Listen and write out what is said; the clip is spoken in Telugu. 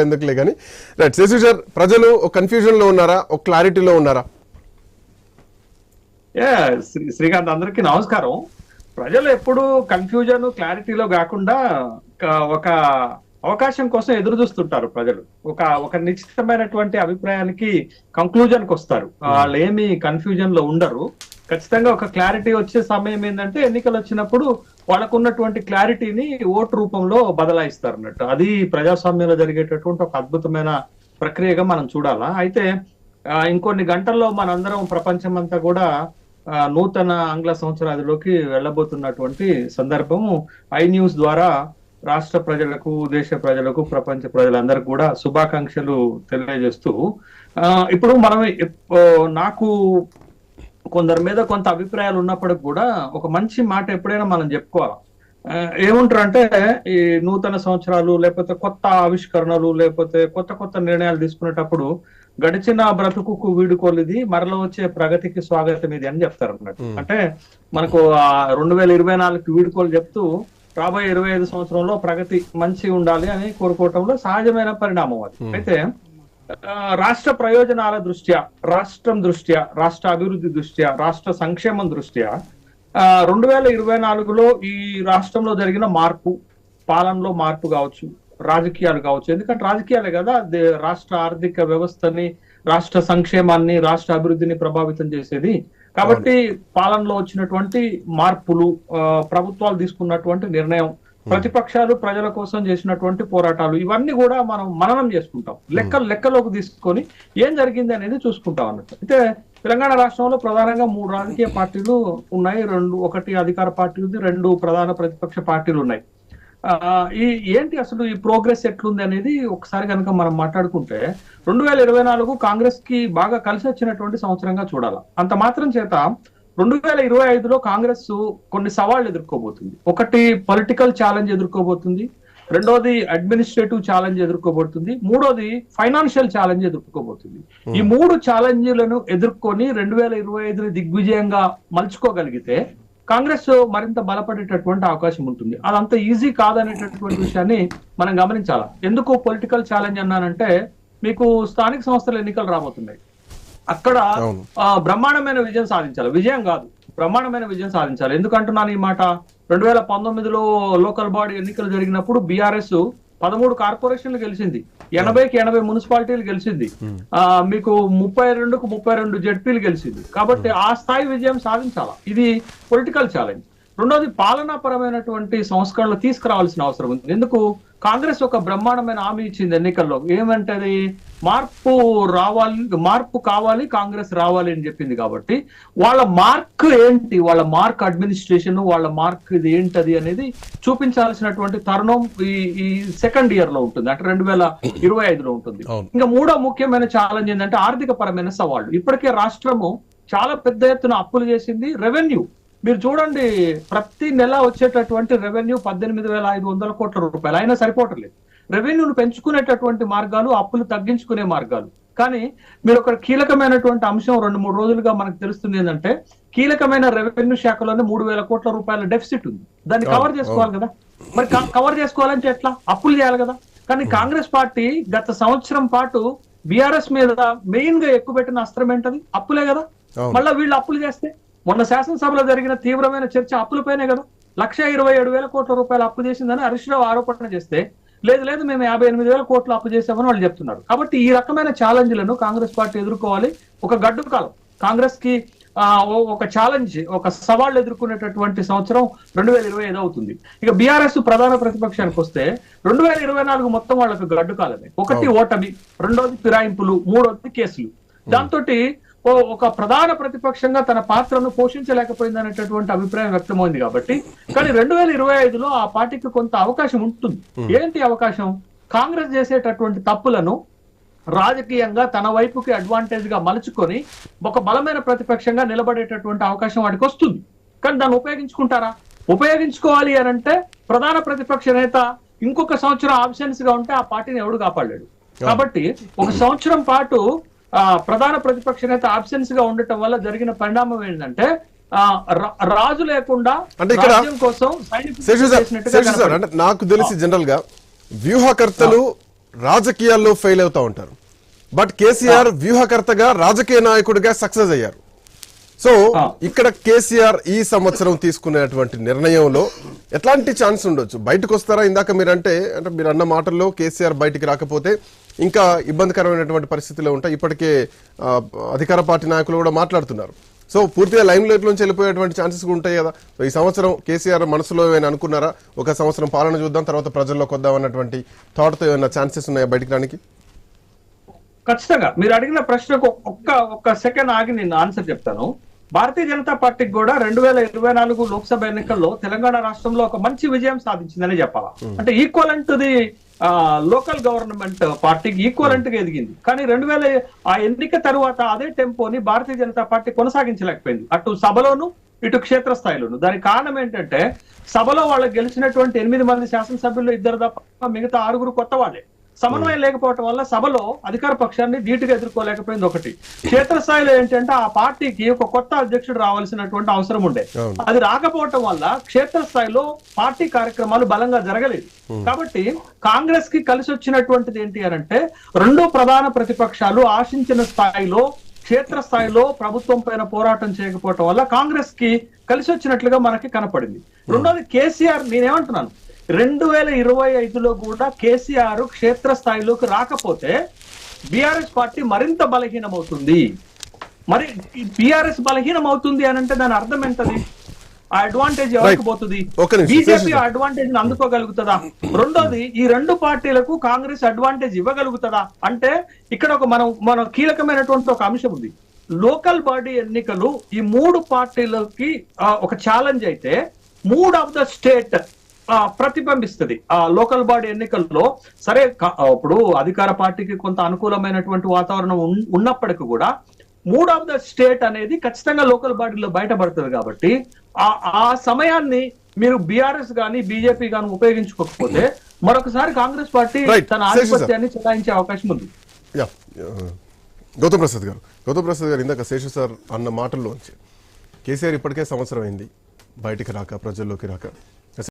ఎందుకులే కానీ. రైట్ శశి సార్, ప్రజలు ఒక కన్ఫ్యూజన్ లో ఉన్నారా, ఒక క్లారిటీలో ఉన్నారా? శ్రీకాంత్, అందరికీ నమస్కారం. ప్రజలు ఎప్పుడు కన్ఫ్యూజన్ క్లారిటీలో కాకుండా ఒక అవకాశం కోసం ఎదురు చూస్తుంటారు. ప్రజలు ఒక నిశ్చితమైనటువంటి అభిప్రాయానికి కంక్లూజన్ కి వస్తారు. వాళ్ళు ఏమి కన్ఫ్యూజన్ లో ఉండరు. ఖచ్చితంగా ఒక క్లారిటీ వచ్చే సమయం ఏంటంటే ఎన్నికలు వచ్చినప్పుడు వాళ్ళకు ఉన్నటువంటి క్లారిటీని ఓటు రూపంలో బదలాయిస్తారు అన్నట్టు. అది ప్రజాస్వామ్యంలో జరిగేటటువంటి ఒక అద్భుతమైన ప్రక్రియగా మనం చూడాలా. అయితే ఇంకొన్ని గంటల్లో మనందరం ప్రపంచం అంతా కూడా నూతన ఆంగ్ల సంవత్సరాదిలోకి వెళ్ళబోతున్నటువంటి సందర్భము. ఐ న్యూస్ ద్వారా రాష్ట్ర ప్రజలకు, దేశ ప్రజలకు, ప్రపంచ ప్రజలందరికీ కూడా శుభాకాంక్షలు తెలియజేస్తూ, ఇప్పుడు మనం నాకు కొందరి మీద కొంత అభిప్రాయాలు ఉన్నప్పటికి కూడా ఒక మంచి మాట ఎప్పుడైనా మనం చెప్పుకోవాలి. ఏముంటారంటే ఈ నూతన సంవత్సరాలు లేకపోతే కొత్త ఆవిష్కరణలు లేకపోతే కొత్త నిర్ణయాలు తీసుకునేటప్పుడు గడిచిన బ్రతుకుకు వీడుకోలేది, మరల వచ్చే ప్రగతికి స్వాగతం ఇది అని చెప్తారు అన్నట్టు. అంటే మనకు 2024కి వీడుకోలు చెప్తూ రాబోయే 25 సంవత్సరంలో ప్రగతి మంచి ఉండాలి అని కోరుకోవటంలో సహజమైన పరిణామం అది. అయితే రాష్ట్ర ప్రయోజనాల దృష్ట్యా, రాష్ట్రం దృష్ట్యా, రాష్ట్ర అభివృద్ధి దృష్ట్యా, రాష్ట్ర సంక్షేమం దృష్ట్యా 2024లో ఈ రాష్ట్రంలో జరిగిన మార్పు, పాలనలో మార్పు కావచ్చు, రాజకీయాలు కావచ్చు. ఎందుకంటే రాజకీయాలే కదా రాష్ట్ర ఆర్థిక వ్యవస్థని, రాష్ట్ర సంక్షేమాన్ని, రాష్ట్ర అభివృద్ధిని ప్రభావితం చేసేది. కాబట్టి పాలనలో వచ్చినటువంటి మార్పులు, ప్రభుత్వాలు తీసుకున్నటువంటి నిర్ణయం, ప్రతిపక్షాలు ప్రజల కోసం చేసినటువంటి పోరాటాలు, ఇవన్నీ కూడా మనం మననం చేసుకుంటాం. లెక్కలోకి తీసుకొని ఏం జరిగింది అనేది చూసుకుంటాం అన్నట్టు. అయితే తెలంగాణ రాష్ట్రంలో ప్రధానంగా 3 రాజకీయ పార్టీలు ఉన్నాయి. ఒకటి అధికార పార్టీ ఉంది, 2 ప్రధాన ప్రతిపక్ష పార్టీలు ఉన్నాయి. ఏంటి అసలు ఈ ప్రోగ్రెస్ ఎట్లుంది అనేది ఒకసారి కనుక మనం మాట్లాడుకుంటే 2024 కాంగ్రెస్ కి బాగా కలిసి వచ్చినటువంటి సంవత్సరంగా చూడాలి. అంత మాత్రం చేత 2025లో కాంగ్రెస్ కొన్ని సవాళ్లు ఎదుర్కోబోతుంది. ఒకటి పొలిటికల్ ఛాలెంజ్ ఎదుర్కోబోతుంది, రెండోది అడ్మినిస్ట్రేటివ్ ఛాలెంజ్ ఎదుర్కోబోతుంది, మూడోది ఫైనాన్షియల్ ఛాలెంజ్ ఎదుర్కోబోతుంది. ఈ 3 ఛాలెంజ్లను ఎదుర్కొని 2025ని దిగ్విజయంగా మలుచుకోగలిగితే కాంగ్రెస్ మరింత బలపడేటటువంటి అవకాశం ఉంటుంది. అదంత ఈజీ కాదనేటటువంటి విషయాన్ని మనం గమనించాలి. ఎందుకు పొలిటికల్ ఛాలెంజ్ అన్నానంటే, మీకు స్థానిక సంస్థల ఎన్నికలు రాబోతున్నాయి. అక్కడ బ్రహ్మాండమైన విజయం సాధించాలి. విజయం కాదు, బ్రహ్మాండమైన విజయం సాధించాలి. ఎందుకంటున్నాను ఈ మాట? 2019లో లోకల్ బాడీ ఎన్నికలు జరిగినప్పుడు బీఆర్ఎస్ 13 కార్పొరేషన్లు గెలిచింది, 80కి 80 మున్సిపాలిటీలు గెలిచింది, మీకు 32కు 32 జడ్పీలు గెలిచింది. కాబట్టి ఆ స్థాయి విజయం సాధించాలా. ఇది పొలిటికల్ ఛాలెంజ్. రెండోది పాలనాపరమైనటువంటి సంస్కరణలు తీసుకురావాల్సిన అవసరం ఉంది. ఎందుకు? కాంగ్రెస్ ఒక బ్రహ్మాండమైన హామీ ఇచ్చింది ఎన్నికల్లో. ఏమంటది? మార్పు కావాలి, కాంగ్రెస్ రావాలి అని చెప్పింది. కాబట్టి వాళ్ళ మార్క్ ఏంటి, వాళ్ళ మార్క్ అడ్మినిస్ట్రేషన్, వాళ్ళ మార్క్ ఇది ఏంటది అనేది చూపించాల్సినటువంటి తరుణం ఈ సెకండ్ ఇయర్ లో ఉంటుంది, అంటే 2025లో ఉంటుంది. ఇంకా మూడో ముఖ్యమైన ఛాలెంజ్ ఏంటంటే ఆర్థిక పరమైన సవాళ్లు. ఇప్పటికే రాష్ట్రము చాలా పెద్ద ఎత్తున అప్పులు చేసింది. రెవెన్యూ మీరు చూడండి, ప్రతి నెల వచ్చేటటువంటి రెవెన్యూ 18,500 కోట్ల రూపాయలు అయినా సరిపోవట్లేదు. రెవెన్యూను పెంచుకునేటటువంటి మార్గాలు, అప్పులు తగ్గించుకునే మార్గాలు. కానీ మీరు ఒక కీలకమైనటువంటి అంశం 2-3 రోజులుగా మనకు తెలుస్తుంది ఏంటంటే, కీలకమైన రెవెన్యూ శాఖలోనే 3,000 కోట్ల రూపాయల డెఫిసిట్ ఉంది. దాన్ని కవర్ చేసుకోవాలి కదా. మరి కవర్ చేసుకోవాలంటే ఎట్లా? అప్పులు చేయాలి కదా. కానీ కాంగ్రెస్ పార్టీ గత సంవత్సరం పాటు బీఆర్ఎస్ మీద మెయిన్ గా ఎక్కువ పెట్టిన అస్త్రం ఏంటది? అప్పులే కదా. మళ్ళీ వీళ్ళు అప్పులు చేస్తే, మొన్న శాసనసభలో జరిగిన తీవ్రమైన చర్చ అప్పులపైనే కదా. 1,27,000 కోట్ల రూపాయలు అప్పు చేసిందని హరీష్ రావు ఆరోపణ చేస్తే, లేదు మేము 58,000 కోట్లు అప్పు చేసామని వాళ్ళు చెప్తున్నారు. కాబట్టి ఈ రకమైన ఛాలెంజ్లను కాంగ్రెస్ పార్టీ ఎదుర్కోవాలి. ఒక గడ్డు కాలం కాంగ్రెస్ కి ఒక ఛాలెంజ్, ఒక సవాళ్ళు ఎదుర్కొనేటటువంటి సంవత్సరం 2025 అవుతుంది. ఇక బీఆర్ఎస్ ప్రధాన ప్రతిపక్షానికి వస్తే 2024 మొత్తం వాళ్ళకు గడ్డు కాలమే. ఒకటి ఓటమి, రెండోది ఫిరాయింపులు, మూడోది కేసులు. దాంతో ఒక ప్రధాన ప్రతిపక్షంగా తన పాత్రను పోషించలేకపోయింది అనేటటువంటి అభిప్రాయం వ్యక్తమైంది. కాబట్టి కానీ 2025లో ఆ పార్టీకి కొంత అవకాశం ఉంటుంది. ఏంటి అవకాశం? కాంగ్రెస్ చేసేటటువంటి తప్పులను రాజకీయంగా తన వైపుకి అడ్వాంటేజ్ గా మలుచుకొని ఒక బలమైన ప్రతిపక్షంగా నిలబడేటటువంటి అవకాశం వాడికి వస్తుంది. కానీ దాన్ని ఉపయోగించుకుంటారా? ఉపయోగించుకోవాలి అని అంటే ప్రధాన ప్రతిపక్ష నేత ఇంకొక సంవత్సరం ఆబ్సెన్స్ గా ఉంటే ఆ పార్టీని ఎవడు కాపాడలేడు. కాబట్టి ఒక సంవత్సరం పాటు ప్రధాన ప్రతిపక్ష నేత ఆబ్సెన్స్ గా ఉండటం వల్ల జరిగిన పరిణామం ఏంటంటే, రాజు లేకుండా కోసం నాకు తెలిసి జనరల్ గా వ్యూహకర్తలు రాజకీయాల్లో ఫెయిల్ అవుతా ఉంటారు. బట్ కేసీఆర్ వ్యూహకర్తగా రాజకీయ నాయకుడిగా సక్సెస్ అయ్యారు. సో ఇక్కడ కేసీఆర్ ఈ సంవత్సరం తీసుకునేటువంటి నిర్ణయంలో ఎట్లాంటి ఛాన్స్ ఉండొచ్చు? బయటకు వస్తారా? ఇందాక మీరు అన్న మాటల్లో కేసీఆర్ బయటికి రాకపోతే ఇంకా ఇబ్బందికరమైనటువంటి పరిస్థితుల్లో ఉంటాయి. ఇప్పటికే అధికార పార్టీ నాయకులు కూడా మాట్లాడుతున్నారు. సో పూర్తిగా లైమ్ లైట్ నుంచి వెళ్ళిపోయేటువంటి ఛాన్సెస్ ఉంటాయి కదా. సో ఈ సంవత్సరం కేసీఆర్ మనసులో ఏమైనా అనుకున్నారా? ఒక సంవత్సరం పాలన చూద్దాం, తర్వాత ప్రజల్లోకి వద్దాం అన్నటువంటి థాట్తో ఏమైనా ఛాన్సెస్ ఉన్నాయా బయటికి రానికి? ఖచ్చితంగా మీరు అడిగిన ప్రశ్నకు ఒక్క సెకండ్ ఆగి నేను ఆన్సర్ చెప్తాను. భారతీయ జనతా పార్టీకి కూడా 2024 లోక్సభ ఎన్నికల్లో తెలంగాణ రాష్ట్రంలో ఒక మంచి విజయం సాధించిందని చెప్పాలా. అంటే equivalent to the local government పార్టీకి ఈక్వలెంట్ గా ఎదిగింది. కానీ 2000 ఆ ఎన్నిక తరువాత అదే టెంపోని భారతీయ జనతా పార్టీ కొనసాగించలేకపోయింది, అటు సభలోను ఇటు క్షేత్రస్థాయిలోను. దానికి కారణం ఏంటంటే సభలో వాళ్ళకి గెలిచినటువంటి 8 మంది శాసనసభ్యులు 2 తప్ప మిగతా 6 కొత్త వాళ్ళే. సమన్వయం లేకపోవటం వల్ల సభలో అధికార పక్షాన్ని ధీటుగా ఎదుర్కోలేకపోయింది ఒకటి. క్షేత్రస్థాయిలో ఏంటంటే ఆ పార్టీకి ఒక కొత్త అధ్యక్షుడు రావాల్సినటువంటి అవసరం ఉండే. అది రాకపోవటం వల్ల క్షేత్రస్థాయిలో పార్టీ కార్యక్రమాలు బలంగా జరగలేదు. కాబట్టి కాంగ్రెస్ కి కలిసి వచ్చినటువంటిది ఏంటి అంటే 2 ప్రధాన ప్రతిపక్షాలు ఆశించిన స్థాయిలో క్షేత్రస్థాయిలో ప్రభుత్వం పైన పోరాటం చేయకపోవటం వల్ల కాంగ్రెస్ కి కలిసి వచ్చినట్లుగా మనకి కనపడింది. రెండోది కేసీఆర్, నేనేమంటున్నాను, 2025లో కూడా కేసీఆర్ క్షేత్రస్థాయిలోకి రాకపోతే బీఆర్ఎస్ పార్టీ మరింత బలహీనమవుతుంది. మరి బీఆర్ఎస్ బలహీనం అవుతుంది అని అంటే దాని అర్థం ఏంటది? ఆ అడ్వాంటేజ్ ఎవరికి పోతుంది? బీజేపీ అడ్వాంటేజ్ అందుకోగలుగుతుందా? రెండోది, ఈ 2 పార్టీలకు కాంగ్రెస్ అడ్వాంటేజ్ ఇవ్వగలుగుతుందా అంటే ఇక్కడ ఒక మన కీలకమైనటువంటి ఒక అంశం ఉంది. లోకల్ బాడీ ఎన్నికలు ఈ 3 పార్టీలకి ఒక ఛాలెంజ్ అయితే 3 ఆఫ్ ద స్టేట్ ప్రతిబింబిస్తుంది. ఆ లోకల్ బాడీ ఎన్నికల్లో సరే ఇప్పుడు అధికార పార్టీకి కొంత అనుకూలమైనటువంటి వాతావరణం ఉన్నప్పటికీ కూడా 3 ఆఫ్ ద స్టేట్ అనేది ఖచ్చితంగా లోకల్ బాడీలో బయటపడుతుంది. కాబట్టి ఆ సమయాన్ని మీరు బీఆర్ఎస్ గాని బీజేపీ గాని ఉపయోగించుకోకపోతే మరొకసారి కాంగ్రెస్ పార్టీ తన ఆధిపత్యాన్ని చెలాయించే అవకాశం ఉంది. గౌతమ్ ప్రసాద్ గారు ఇందాక శేషు సార్ అన్న మాటల్లోంచి కేసీఆర్ ఇప్పటికే సంవత్సరం అయింది బయటికి రాక, ప్రజల్లోకి రాక.